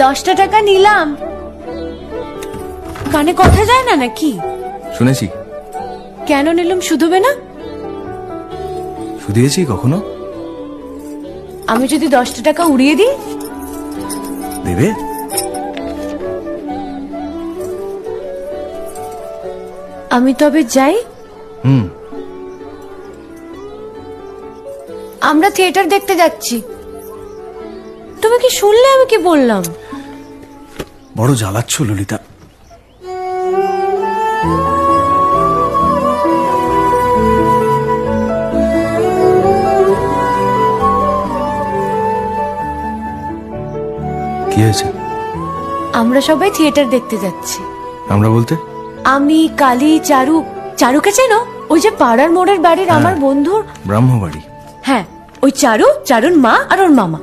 10টা টাকা নিলাম। কানে কথা যায় না নাকি? শুনেছি। কেন নিলাম? শুধবে না? শুধিয়েছি কখনো? আমি যদি 10টা টাকা উড়িয়ে দিই? দেবে? আমি তবে যাই। আমরা থিয়েটার দেখতে যাচ্ছি। তুমি কি শুনলে আমি কি বললাম? বড় জ্বালাচ্ছ ললিতা। কি হয়েছে? আমরা সবাই থিয়েটার দেখতে যাচ্ছি। আমরা বলতে? আমি, কালী, চারু। চারুকে চেনো? ওই যে পাড়ার মোড়ের বাড়ির আমার বন্ধুর ব্রাহ্মবাড়ি। হ্যাঁ, ওই চারু, চারুর মা আর ওর মামা।